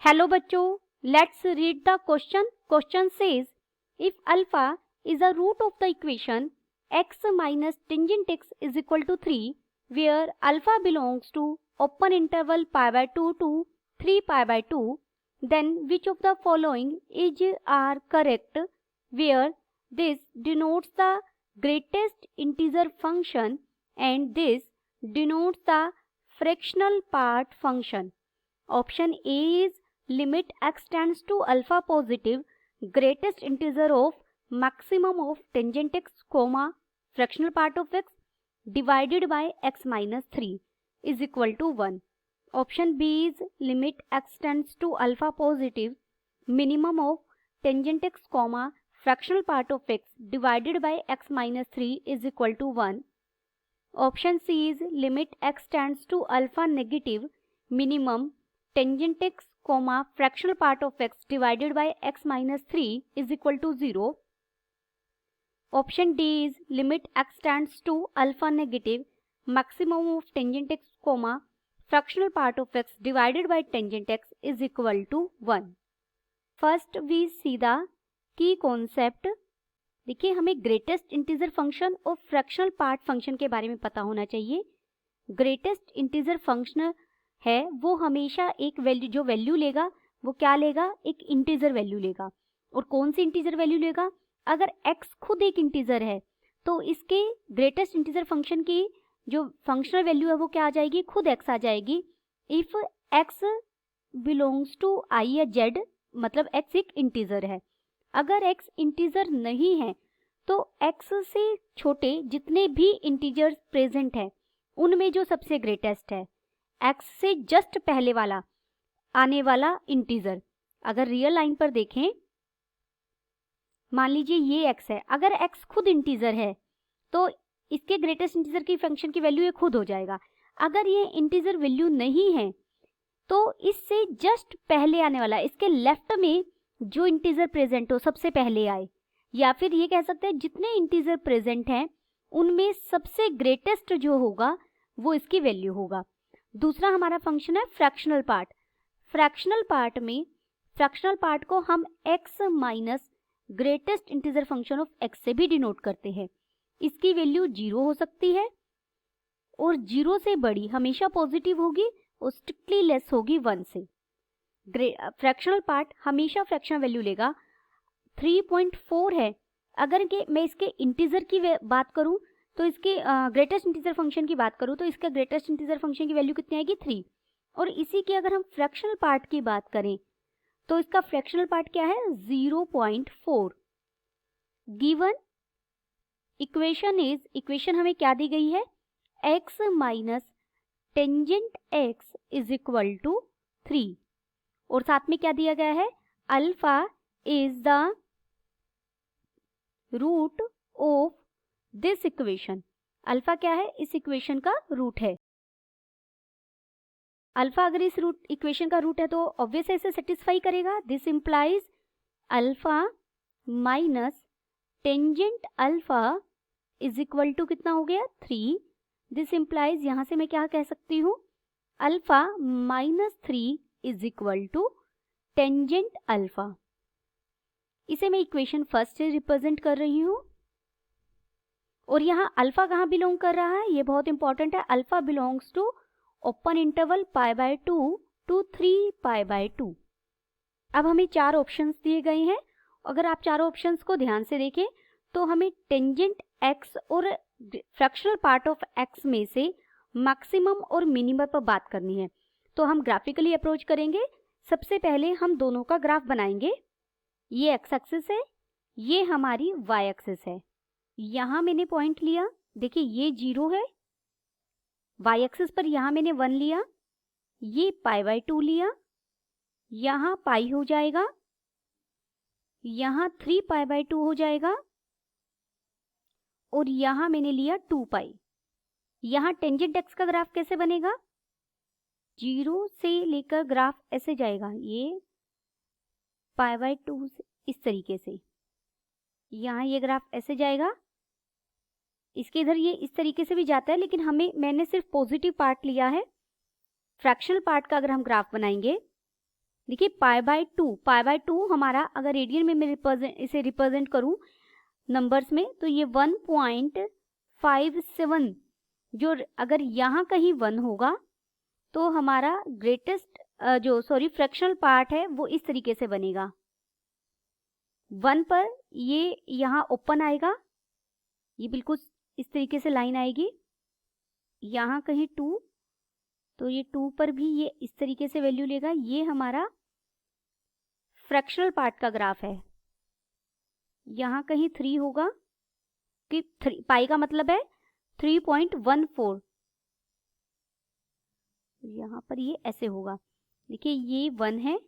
Hello बच्चों, let's read the question. Question says if alpha is a root of the equation x minus tangent x is equal to 3 where alpha belongs to open interval pi by 2 to 3 pi by 2, then which of the following is are correct where this denotes the greatest integer function and this denotes the fractional part function. Option A is limit x tends to alpha positive greatest integer of maximum of tangent x comma fractional part of x divided by x minus 3 is equal to 1. Option B is limit x tends to alpha positive minimum of tangent x comma fractional part of x divided by x minus 3 is equal to 1. Option C is limit x tends to alpha negative minimum tangent x comma fractional part of x divided by x minus 3 is equal to 0. Option D is limit x tends to alpha negative maximum of tangent x comma fractional part of x divided by tangent x is equal to 1. First we see the key concept. देखिए, हमें greatest integer function और fractional part function के बारे में पता होना चाहिए. Greatest integer function है वो हमेशा एक वैल्यू जो वैल्यू लेगा वो क्या लेगा, एक इंटीजर वैल्यू लेगा. और कौन सी इंटीजर वैल्यू लेगा? अगर x खुद एक इंटीजर है तो इसके ग्रेटेस्ट इंटीजर फंक्शन की जो फंक्शनल वैल्यू है वो क्या आ जाएगी, खुद x आ जाएगी. If x belongs to i या z मतलब x एक इंटीजर है. अगर x इंटीजर नहीं है तो x से छोटे जितने भी इंटीजर्स प्रेजेंट है उनमें जो सबसे ग्रेटेस्ट है x से जस्ट पहले वाला आने वाला इंटीजर. अगर रियल लाइन पर देखें, मान लीजिए ये x है. अगर x खुद इंटीजर है तो इसके ग्रेटेस्ट इंटीजर की फंक्शन की वैल्यू ये खुद हो जाएगा. अगर ये इंटीजर वैल्यू नहीं है तो इससे जस्ट पहले आने वाला, इसके लेफ्ट में जो इंटीजर प्रेजेंट हो सबसे पहले आए, या फिर ये कह सकते हैं जितने इंटीजर प्रेजेंट हैं उनमें सबसे ग्रेटेस्ट जो होगा वो इसकी वैल्यू होगा. दूसरा हमारा फंक्शन है फ्रैक्शनल पार्ट. फ्रैक्शनल पार्ट में फ्रैक्शनल पार्ट को हम x minus greatest integer function of x से भी डिनोट करते हैं. इसकी वैल्यू 0 हो सकती है और 0 से बड़ी हमेशा पॉजिटिव होगी और स्ट्रिक्टली लेस होगी 1 से. फ्रैक्शनल पार्ट हमेशा फ्रैक्शनल वैल्यू लेगा. 3.4 है. अगर मैं इसके इंटीजर की बात करूं तो इसके ग्रेटेस्ट इंटीजर फंक्शन की बात करूं तो इसका ग्रेटेस्ट इंटीजर फंक्शन की वैल्यू कितनी आएगी, 3. और इसी की अगर हम फ्रैक्शनल पार्ट की बात करें तो इसका फ्रैक्शनल पार्ट क्या है, 0.4. गिवन इक्वेशन इज, इक्वेशन हमें क्या दी गई है, x minus tangent x is equal to 3. और साथ में क्या दिया गया है, alpha is the root of this equation. Alpha क्या है, इस इक्वेशन का रूट है. अल्फा अगर इस रूट इक्वेशन का रूट है तो ऑब्वियस इसे सेटिस्फाई करेगा. This implies alpha minus tangent alpha is equal to कितना हो गया, 3. दिस इंप्लाइज, यहां से मैं क्या कह सकती हूँ, alpha minus 3 is equal to tangent alpha. इसे मैं इक्वेशन फर्स्ट से रिप्रेजेंट कर रही हूँ. और यहाँ अल्फा कहाँ बिलोंग कर रहा है, ये बहुत इंपॉर्टेंट है. Alpha belongs to open interval pi by 2 to 3 pi by 2. अब हमें 4 ऑप्शंस दिए गए हैं. अगर आप चारों ऑप्शंस को ध्यान से देखें तो हमें टेंजेंट x और फ्रैक्शनल पार्ट ऑफ x में से मैक्सिमम और मिनिमम पर बात करनी है. तो हम ग्राफिकली अप्रोच करेंगे. सबसे पहले हम दोनों का ग्राफ बनाएंगे. ये x एक्सिस है, ये हमारी y एक्सिस है. यहाँ मैंने पॉइंट लिया, देखिए ये 0 है. y एक्सिस पर यहाँ मैंने 1 लिया, ये पाई बाय 2 लिया, यहाँ पाई हो जाएगा, यहाँ 3 पाई बाय 2 हो जाएगा और यहाँ मैंने लिया 2 पाई. यहाँ टेंजेंट x का ग्राफ कैसे बनेगा, 0 से लेकर ग्राफ ऐसे जाएगा, ये पाई बाय 2 इस तरीके से. यहाँ ये ग्राफ ऐसे जाएगा, इसके इधर ये इस तरीके से भी जाता है, लेकिन मैंने सिर्फ पॉजिटिव पार्ट लिया है. फ्रैक्शनल पार्ट का अगर हम ग्राफ बनाएंगे देखिए पाई बाय टू हमारा, अगर रेडियन में मैं इसे रिप्रेजेंट करूं नंबर्स में, तो ये 1.57, जो अगर यहाँ कहीं 1 होगा तो हमारा ग्रेटेस्ट फ्रैक्शनल पार्ट है वो इस तरीके से बनेगा। 1 पर ये यहाँ ओपन आएगा, ये बिल्कुल इस तरीके से लाइन आएगी। यहाँ कहीं 2, तो ये 2 पर भी ये इस तरीके से वैल्यू लेगा। ये हमारा फ्रैक्शनल पार्ट का ग्राफ है। यहाँ कहीं 3 होगा कि पाई का मतलब है 3.14, यहाँ पर ये ऐसे होगा। देखिए ये 1 है,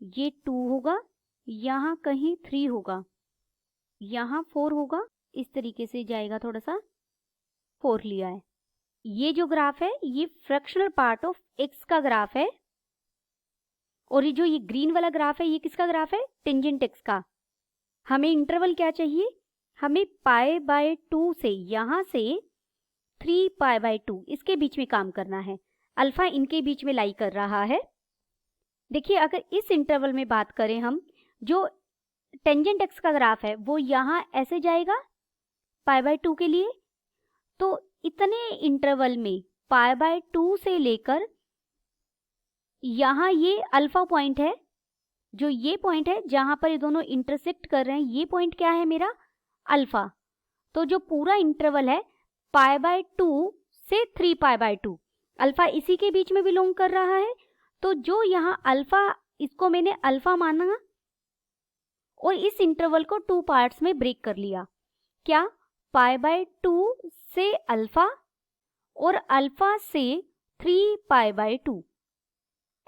ये 2 होगा, यहाँ कहीं 3 होगा, यहाँ 4 होगा, इस तरीके से जाएगा, थोड़ा सा 4 लिया है। ये जो ग्राफ है ये फ्रैक्शनल पार्ट ऑफ एक्स का ग्राफ है, और ये जो ये ग्रीन वाला ग्राफ है ये किसका ग्राफ है? टेंजेंट एक्स का। हमें इंटरवल क्या चाहिए? हमें पाई बाय 2 से यहाँ से 3 पाई बाय 2 इसके बीच में काम करना है। अल्फा इनके बीच में लाई कर रहा है। देखिए अगर इस इंटरवल में बात करें हम, जो टेंजेंट एक्स का ग्राफ है वो यहाँ ऐसे जाएगा पाई बाय 2 के लिए, तो इतने इंटरवल में पाई बाय 2 से लेकर यहाँ ये अल्फा पॉइंट है, जो ये पॉइंट है जहां पर ये दोनों इंटरसेक्ट कर रहे हैं, ये पॉइंट क्या है मेरा? अल्फा। तो जो पूरा इंटरवल है पाई बाय 2 से 3 पाई बाय 2, अल्फा इसी के बीच में बिलोंग कर रहा है। तो जो यहाँ अल्फा, इसको मैंने अल्फा माना और इस इंटरवल को 2 पार्ट्स में ब्रेक कर लिया। क्या? पाई बाय 2 से अल्फा और अल्फा से 3 पाई बाय 2।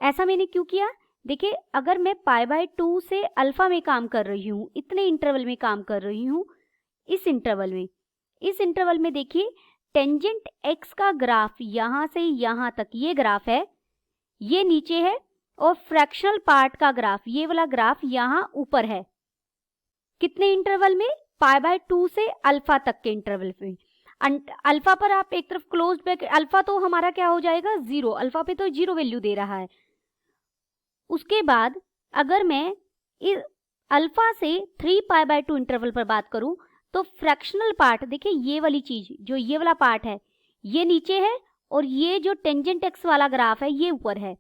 ऐसा मैंने क्यों किया? देखिए अगर मैं पाई बाय 2 से अल्फा में काम कर रही हूँ, इतने इंटरवल में काम कर रही हूँ, इस इंटरवल में देखिए टेंजेंट एक्स का ग्राफ यहाँ से यहाँ तक ये ग्राफ है, ये नीचे है, और फ्रैक्शनल पार्ट का ग्राफ, ये वाला ग्राफ यहाँ ऊपर है। कितने इंटरवल में? पाई बाय 2 से अल्फा तक के इंटरवल में। अल्फा पर आप एक तरफ क्लोज्ड ब्रैकेट, अल्फा तो हमारा क्या हो जाएगा? 0, अल्फा पे तो 0 वैल्यू दे रहा है। उसके बाद अगर मैं इस अल्फा से 3 पाई बाय 2 इंटरवल पर बात करूं, तो फ्रैक्शनल पार्ट, देखिए ये वाली चीज, जो ये वाला पार्ट है ये नीचे है, और ये जो टेंजेंट एक्स वाला ग्राफ है ये ऊपर है।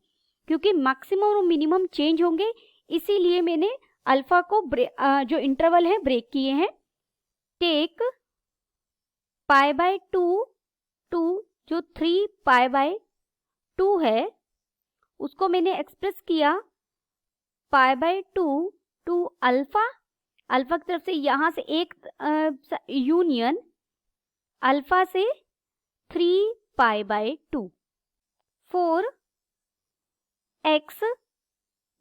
क्योंकि मैक्सिमम और मिनिमम चेंज होंगे, इसीलिए मैंने अल्फा को जो इंटरवल है ब्रेक किए हैं। टेक पाई बाय 2 टू जो 3 पाई बाय 2 है उसको मैंने एक्सप्रेस किया pi by 2 to alpha, alpha की तरफ से यहाँ से एक यूनियन अल्फा से 3 pi by 2 for X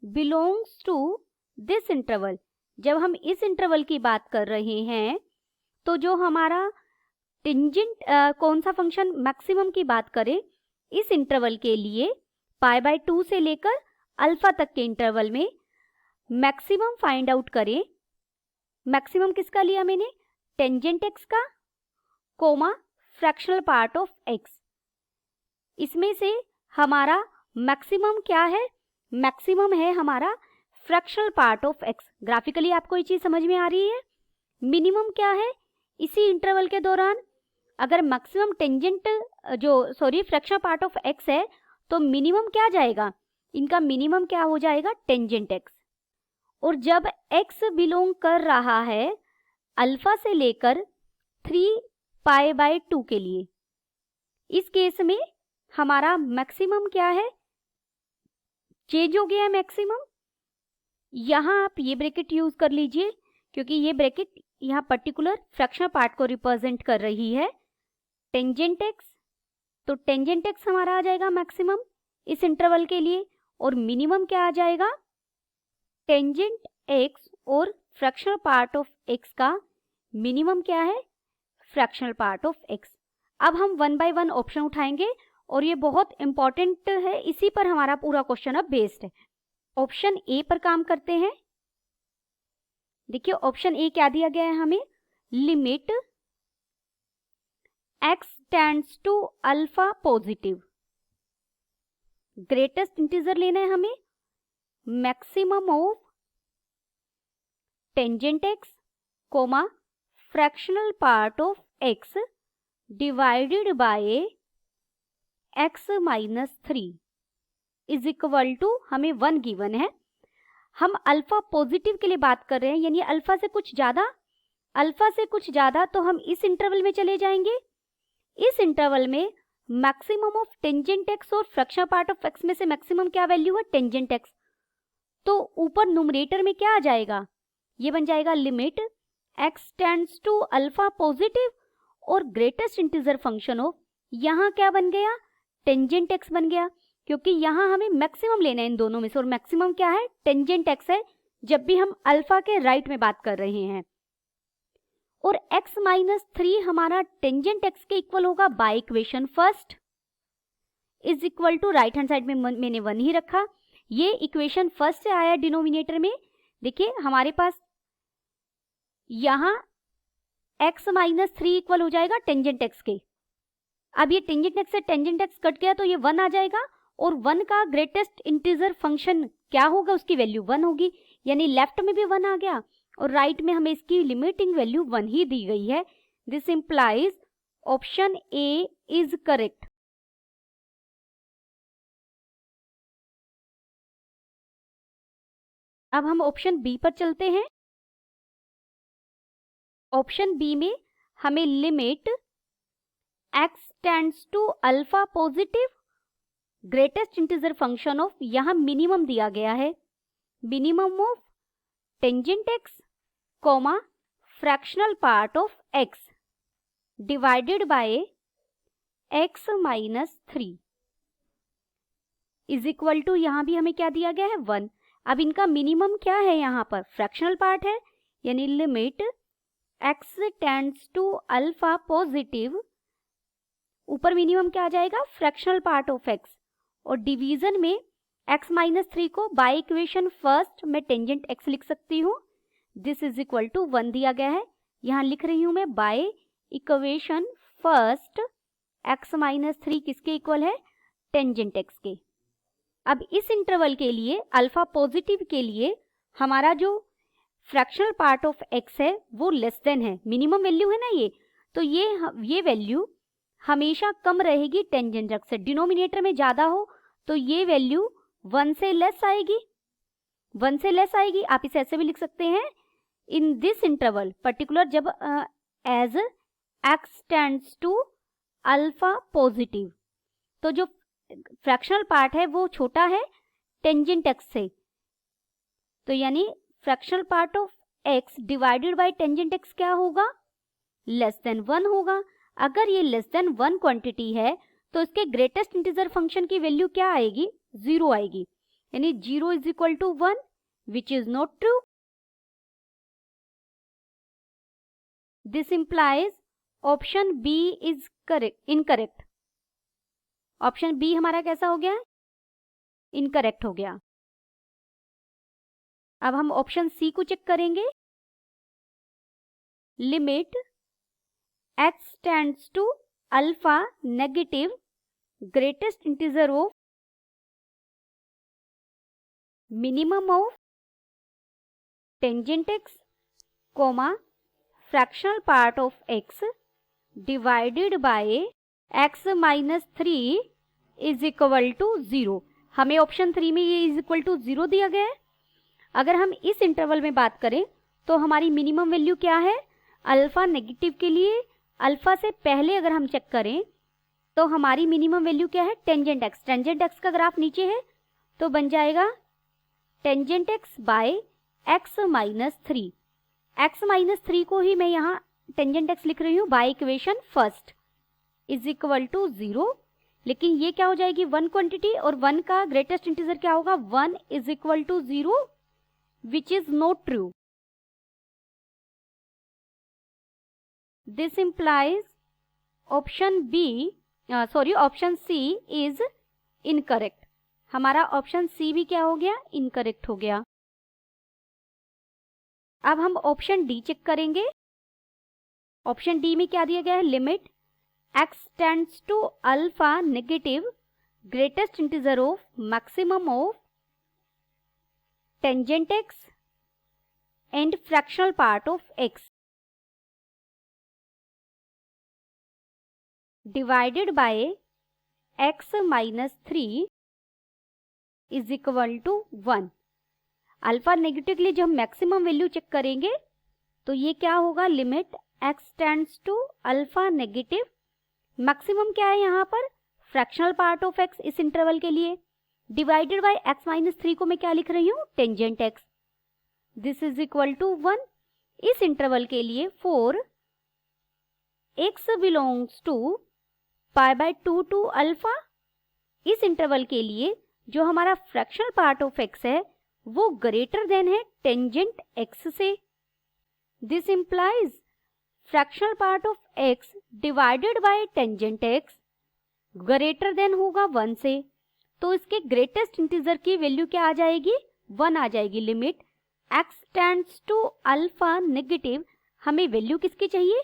belongs to this interval. जब हम इस इंटरवल की बात कर रहे हैं तो जो हमारा टेंजेंट कौन सा फंक्शन मैक्सिमम की बात करें, इस इंटरवल के लिए पाई बाय 2 से लेकर अल्फा तक के इंटरवल में मैक्सिमम फाइंड आउट करें। मैक्सिमम किसका लिया मैंने? टेंजेंट एक्स का, comma fractional part of X. इसमें से हमारा मैक्सिमम क्या है? मैक्सिमम है हमारा fractional part of X. Graphically आपको ये चीज समझ में आ रही है? मिनिमम क्या है? इसी इंटरवल के दौरान अगर maximum tangent fractional part of x है, तो मिनिमम क्या जाएगा? इनका मिनिमम क्या हो जाएगा? Tangent x. और जब एक्स बिलोंग कर रहा है अल्फा से लेकर 3 पाई बाय 2 के लिए, इस केस में हमारा मैक्सिमम क्या है? चेंज हो गया है मैक्सिमम। यहां आप ये ब्रैकेट यूज कर लीजिए, क्योंकि ये ब्रैकेट यहाँ पर्टिकुलर फ्रैक्शनल पार्ट को रिप्रेजेंट कर रही है। टेंजेंट एक्स, तो टेंजेंट एक्स हमारा आ जाएगा मैक्सिमम इस इंटरवल के लिए, और मिनिमम क्या आ जाएगा? टेंजेंट एक्स और फ्रैक्शनल पार्ट ऑफ एक्स का मिनिमम क्या है? Fractional part of x. अब हम 1 बाय 1 ऑप्शन उठाएंगे और ये बहुत इंपॉर्टेंट है, इसी पर हमारा पूरा क्वेश्चन अब बेस्ड है। ऑप्शन ए पर काम करते हैं। देखिए ऑप्शन ए क्या दिया गया है हमें? Limit X tends to alpha positive, greatest integer लेना है हमें, maximum of tangent X comma fractional part of X divided by X minus 3 is equal to, हमें 1 गिवन है। हम अल्फा पॉजिटिव के लिए बात कर रहे हैं, यानी अल्फा से कुछ ज्यादा, तो हम इस इंटरवल में चले जाएंगे। इस इंटरवल में मैक्सिमम ऑफ टेंजेंट एक्स और फ्रैक्शनल पार्ट ऑफ एक्स में से मैक्सिमम क्या वैल्यू है, टेंजेंट एक्स। तो ऊपर न्यूमरेटर में क्या आ जाएगा, ये बन जाएगा limit X tends to alpha positive और ग्रेटेस्ट इंटीजर फंक्शन ऑफ, यहाँ क्या बन गया, टेंजेंट एक्स बन गया, क्योंकि यहाँ हमें मैक्सिमम लेना है इन दोनों में से, और मैक्सिमम क्या है, टेंजेंट एक्स है, जब भी हम अल्फा के राइट में बात कर रहे हैं। और x माइनस 3 हमारा टेंजेंट x के इक्वल होगा by equation first is equal to, right hand side में मैंने 1 ही रखा, ये इक्वेशन फर्स्ट से आया डिनोमिनेटर में। देखिए हमारे पास यहाँ x माइनस 3 इक्वल हो जाएगा टेंजेंट x के। अब ये टेंजेंट x से टेंजेंट x कट गया तो ये 1 आ जाएगा, और 1 का ग्रेटेस्ट इंटीजर फंक्शन क्या होगा, उसकी वैल्यू 1 होगी, यानी लेफ्ट में भी 1 आ गया और राइट में हमें इसकी लिमिटिंग वैल्यू 1 ही दी गई है। This implies option A is correct. अब हम ऑप्शन बी पर चलते हैं। ऑप्शन बी में हमें limit x tends to alpha positive greatest integer function of, यहां मिनिमम दिया गया है, minimum of tangent X comma fractional part of X divided by X minus 3 is equal to, यहां भी हमें क्या दिया गया है, 1। अब इनका मिनिमम क्या है, यहाँ पर फ्रैक्शनल पार्ट है, यानी limit x tends to alpha positive, ऊपर मिनिमम क्या आ जाएगा, फ्रैक्शनल पार्ट ऑफ x, और डिवीजन में x माइनस 3 को बाय इक्वेशन फर्स्ट में टेंजेंट x लिख सकती हूँ, दिस इज इक्वल टू 1 दिया गया है, यहाँ लिख रही हूँ मैं bye equation first x minus 3 किसके इक्वल है, टेंजेंट x के। अब इस इंटरवल के लिए अल्फा पॉजिटिव के लिए हमारा जो फ्रैक्शनल पार्ट ऑफ x है वो लेस देन है, मिनिमम वैल्यू है ना ये, तो ये वैल्यू हमेशा कम रहेगी टेंजेंट x से, डिनोमिनेटर में ज्यादा हो तो ये वैल्यू 1 से लेस आएगी, 1 से लेस आएगी। आप इसे ऐसे भी लिख सकते हैं, इन दिस इंटरवल पर्टिकुलर जब as x tends to alpha positive, तो जो फ्रैक्शनल पार्ट है वो छोटा है टेंजेंट x से, तो यानी fractional part of x divided by tangent x क्या होगा, लेस देन 1 होगा। अगर ये लेस देन 1 क्वांटिटी है तो इसके ग्रेटेस्ट इंटीजर फंक्शन की वैल्यू क्या आएगी, 0 आएगी, यानी 0 is equal to 1 which is not true. This implies option B is incorrect. Option B हमारा कैसा हो गया, इनकरेक्ट हो गया। अब हम ऑप्शन सी को चेक करेंगे, limit x tends to alpha negative greatest integer of minimum of tangent x comma fractional part of x divided by x minus 3 is equal to 0। हमें ऑप्शन 3 में ये इज इक्वल टू 0 दिया गया है। अगर हम इस इंटरवल में बात करें तो हमारी मिनिमम वैल्यू क्या है, अल्फा नेगेटिव के लिए अल्फा से पहले अगर हम चेक करें तो हमारी मिनिमम वैल्यू क्या है, टेंजेंट x। टेंजेंट x का ग्राफ नीचे है तो बन जाएगा tangent x by x minus 3। x minus 3 को ही मैं यहाँ टेंजेंट x लिख रही हूँ by equation first is equal to 0, लेकिन ये क्या हो जाएगी 1 क्वांटिटी, और 1 का ग्रेटेस्ट इंटीजर क्या होगा, 1 is equal to 0 which is not true. This implies option option C is incorrect. हमारा ऑप्शन सी भी क्या हो गया, इनकरेक्ट हो गया। अब हम ऑप्शन डी चेक करेंगे। ऑप्शन डी में क्या दिया गया है, limit x tends to alpha negative greatest integer of maximum of tangent x and fractional part of x divided by x minus 3 is equal to 1. Alpha negative के लिए जब हम मैक्सिमम वैल्यू चेक करेंगे तो ये क्या होगा, limit x tends to alpha negative, maximum क्या है यहाँ पर, फ्रैक्शनल पार्ट ऑफ x इस इंटरवल के लिए, डिवाइडेड बाय x माइनस 3 को मैं क्या लिख रही हूँ, tangent x. This is equal to 1. इस इंटरवल के लिए for x belongs to pi by 2 to alpha, इस इंटरवल के लिए जो हमारा फ्रैक्शनल पार्ट ऑफ x है वो ग्रेटर देन है टेंजेंट x से. This implies fractional part of x divided by tangent x greater than होगा 1 से. तो इसके ग्रेटेस्ट इंटीजर की वैल्यू क्या आ जाएगी, 1 आ जाएगी. Limit x tends to alpha negative, हमें वैल्यू किसकी चाहिए,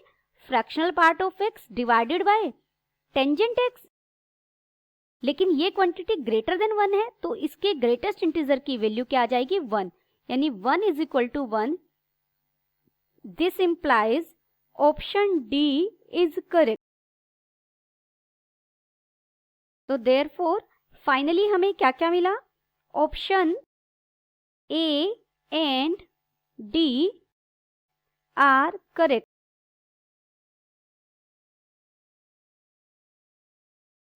fractional part of x divided by tangent x. लेकिन ये क्वांटिटी ग्रेटर देन 1 है तो इसके ग्रेटेस्ट इंटीजर की वैल्यू क्या आ जाएगी, 1, यानी 1 is equal to 1. This implies option D is correct. तो देयरफॉर फाइनली हमें क्या क्या मिला, option A and D are correct.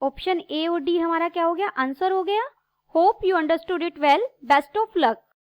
Option A और डी हमारा क्या हो गया, आंसर हो गया. Hope you understood it well. Best of luck.